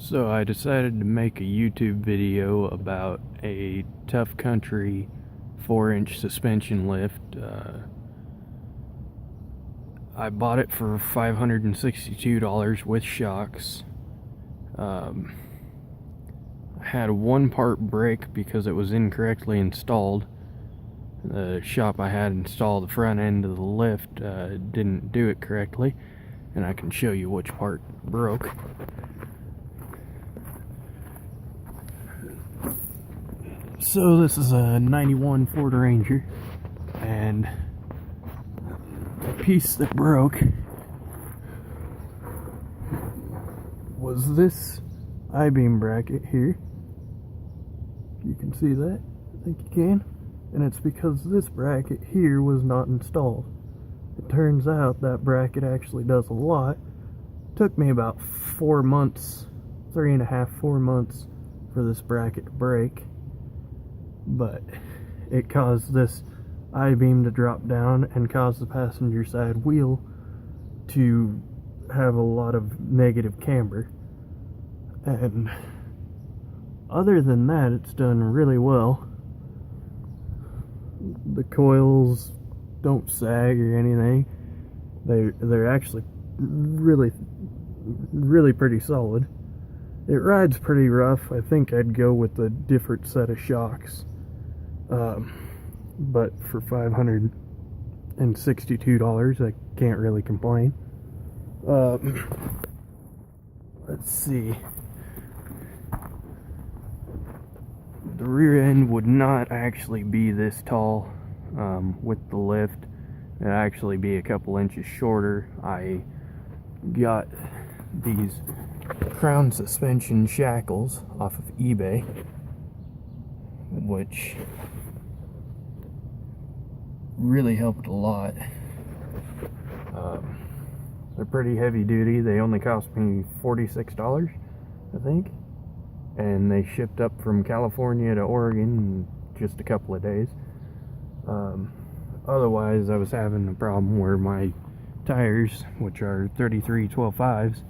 So I decided to make a YouTube video about a Tough Country 4-inch suspension lift. I bought it for $562 with shocks. I had a one-part brake because it was incorrectly installed. The shop I had install the front end of the lift didn't do it correctly, and I can show you which part broke. So this is a 91 Ford Ranger, and the piece that broke was this I-beam bracket here. You can see that? I think you can. And it's because this bracket here was not installed. It turns out that bracket actually does a lot. It took me about 4 months, 3.5, 4 months for this bracket to break. But it caused this I-beam to drop down and caused the passenger side wheel to have a lot of negative camber. And other than that, it's done really well. The coils don't sag or anything. They're actually really pretty solid. It rides pretty rough. I think I'd go with a different set of shocks. But for $562, I can't really complain. Let's see. The rear end would not actually be this tall with the lift. It'd actually be a couple inches shorter. I got these crown suspension shackles off of eBay, which really helped a lot. They're pretty heavy duty. They only cost me $46, I think, and they shipped up from California to Oregon in just a couple of days. Otherwise, I was having a problem where my tires, which are 33 12.5s,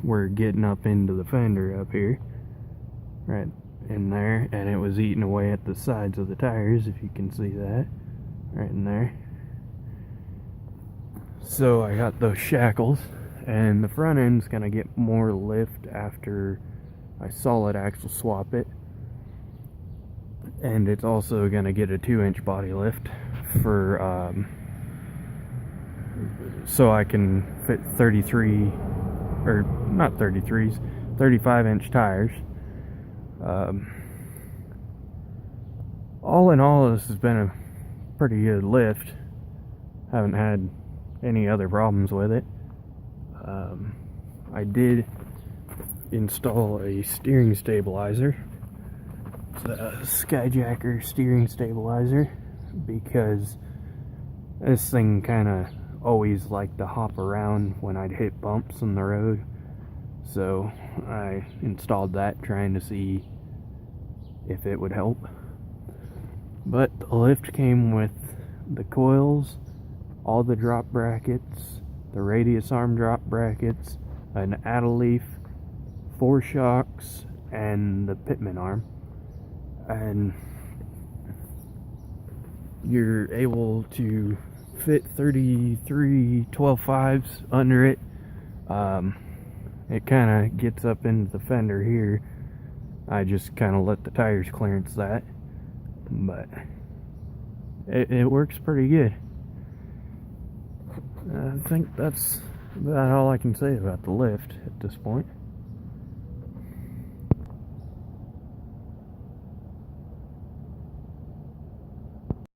were getting up into the fender up here, right in there, and it was eating away at the sides of the tires, if you can see that, right in there. So I got those shackles, and the front end's gonna get more lift after I solid axle swap it, and it's also gonna get a 2-inch body lift for so I can fit 33, or not 33s, 35-inch tires. All in all, this has been a pretty good lift. Haven't had any other problems with it. I did install a steering stabilizer. It's a Skyjacker steering stabilizer, because this thing kind of always liked to hop around when I'd hit bumps in the road. So I installed that, trying to see if it would help. But the lift came with the coils, all the drop brackets, the radius arm drop brackets, an addle leaf, 4 shocks, and the pitman arm. And you're able to fit 33 12.5s under it. It kind of gets up into the fender here. I just kind of let the tires clearance that, but it works pretty good. I think that's about all I can say about the lift at this point.